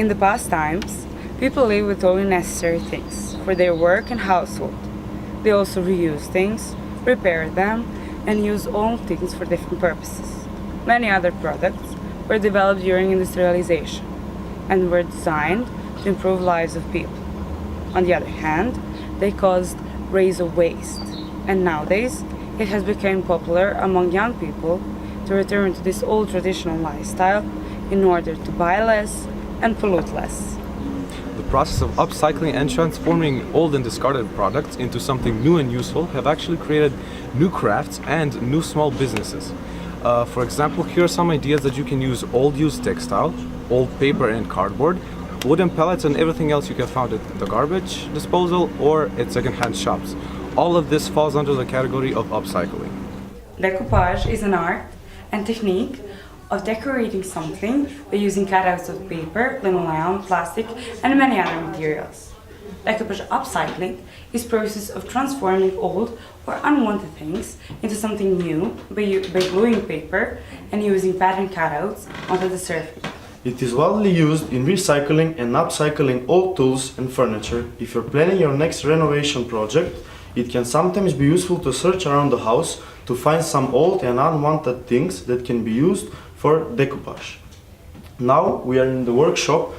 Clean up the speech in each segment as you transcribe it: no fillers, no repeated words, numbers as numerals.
In the past times, people lived with only necessary things for their work and household. They also reuse things, repair them, and use old things for different purposes. Many other products were developed during industrialization and were designed to improve lives of people. On the other hand, they caused rise of waste, and nowadays it has become popular among young people to return to this old traditional lifestyle in order to buy less and pollute less. The process of upcycling and transforming old and discarded products into something new and useful have actually created new crafts and new small businesses. For example, here are some ideas that you can use old used textile, old paper and cardboard, wooden pallets and everything else you can find at the garbage disposal or at second-hand shops. All of this falls under the category of upcycling. Decoupage is an art and technique of decorating something by using cutouts of paper, linoleum, plastic, and many other materials. Decoupage upcycling is the process of transforming old or unwanted things into something new by gluing paper and using pattern cutouts onto the surface. It is widely used in recycling and upcycling old tools and furniture. If you're planning your next renovation project, it can sometimes be useful to search around the house to find some old and unwanted things that can be used for decoupage. Now we are in the workshop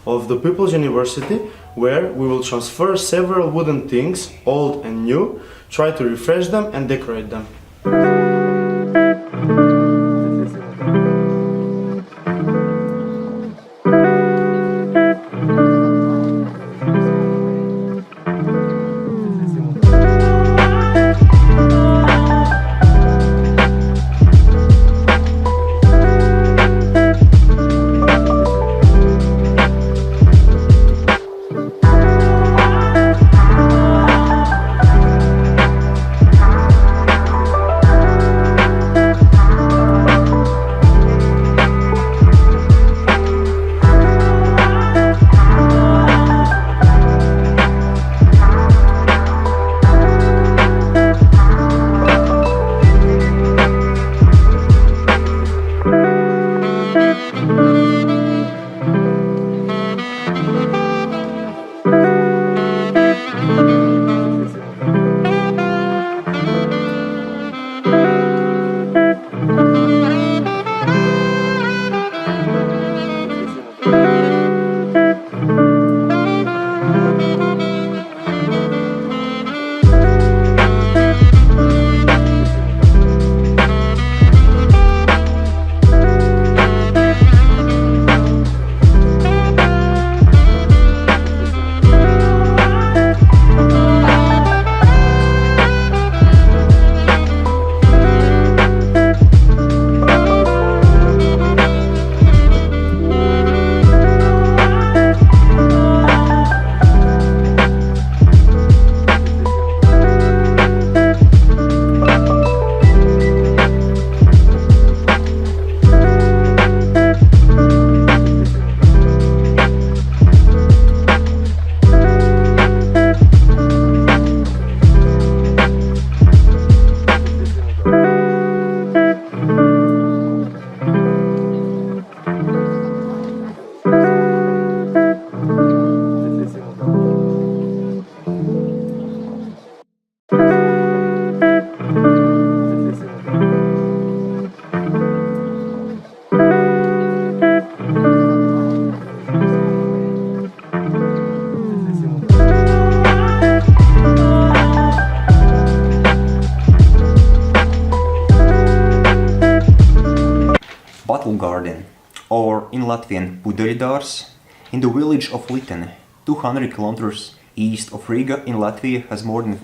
of the People's University, where we will transfer several wooden things, old and new, try to refresh them and decorate them. Bottle garden, or in Latvian Pudeļdārzs, in the village of Litene, 200 kilometers east of Riga in Latvia, has more than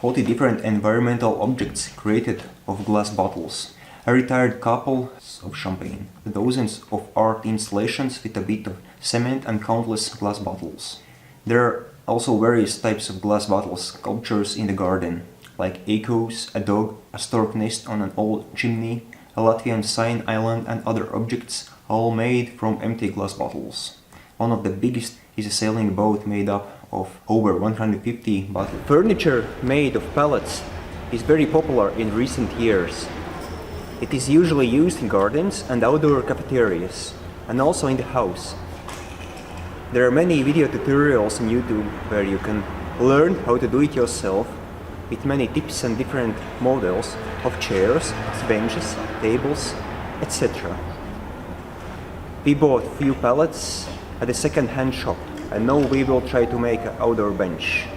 40 different environmental objects created of glass bottles, a retired couple of champagne, dozens of art installations with a bit of cement and countless glass bottles. There are also various types of glass bottle sculptures in the garden, like echoes, a dog, a stork nest on an old chimney, a Latvian sign island and other objects, all made from empty glass bottles. One of the biggest is a sailing boat made up of over 150 bottles. Furniture made of pallets is very popular in recent years. It is usually used in gardens and outdoor cafeterias, and also in the house. There are many video tutorials on YouTube where you can learn how to do it yourself with many tips and different models of chairs, benches, tables, etc. We bought few pallets at a second-hand shop and now we will try to make an outdoor bench.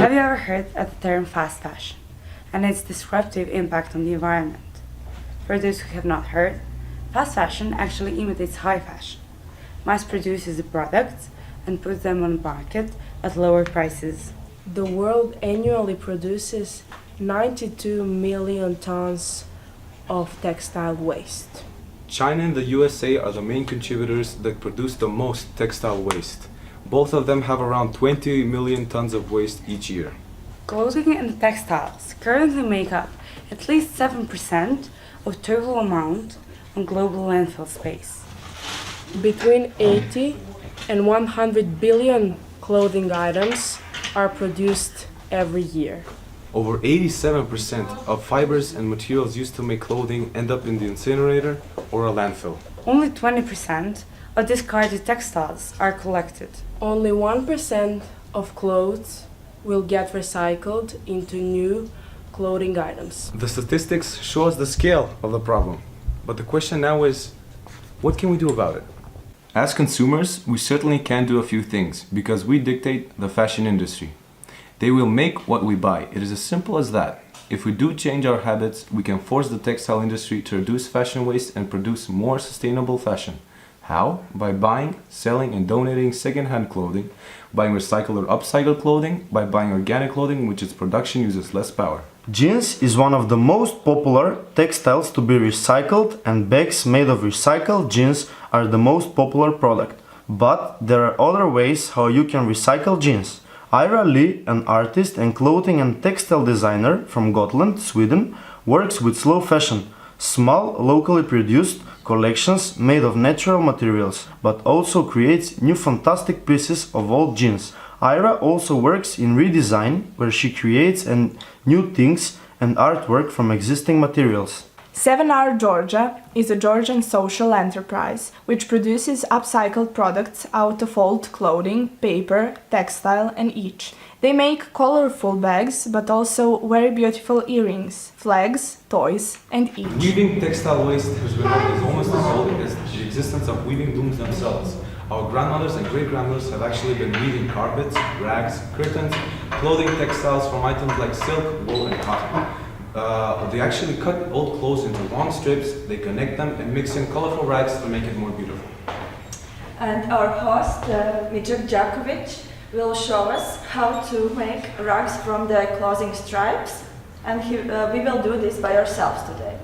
Have you ever heard of the term fast fashion and its disruptive impact on the environment? For those who have not heard, fast fashion actually imitates high fashion, mass produces the products and puts them on the market at lower prices. The world annually produces 92 million tons of textile waste. China and the USA are the main contributors that produce the most textile waste. Both of them have around 20 million tons of waste each year. Clothing and textiles currently make up at least 7% of total amount on global landfill space. Between 80 and 100 billion clothing items are produced every year. Over 87% of fibers and materials used to make clothing end up in the incinerator or a landfill. Only 20% of discarded textiles are collected. Only 1% of clothes will get recycled into new clothing items. The statistics show us the scale of the problem. But the question now is, what can we do about it? As consumers, we certainly can do a few things because we dictate the fashion industry. They will make what we buy. It is as simple as that. If we do change our habits, we can force the textile industry to reduce fashion waste and produce more sustainable fashion. How? By buying, selling and donating second-hand clothing, buying recycled or upcycled clothing, by buying organic clothing which its production uses less power. Jeans is one of the most popular textiles to be recycled, and bags made of recycled jeans are the most popular product. But there are other ways how you can recycle jeans. Ira Lee, an artist and clothing and textile designer from Gotland, Sweden, works with slow fashion, small, locally produced collections made of natural materials, but also creates new fantastic pieces of old jeans. Ira also works in redesign, where she creates new things and artwork from existing materials. 7R Georgia is a Georgian social enterprise which produces upcycled products out of old clothing, paper, textile and each. They make colorful bags but also very beautiful earrings, flags, toys and each. Weaving textile waste has been known as almost as old as the existence of weaving looms themselves. Our grandmothers and great-grandmothers have actually been weaving carpets, rags, curtains, clothing textiles from items like silk, wool and cotton. They actually cut old clothes into long strips, they connect them and mix in colorful rags to make it more beautiful. And our host, Mijak Djakovic, will show us how to make rugs from the clothing stripes, and we will do this by ourselves today.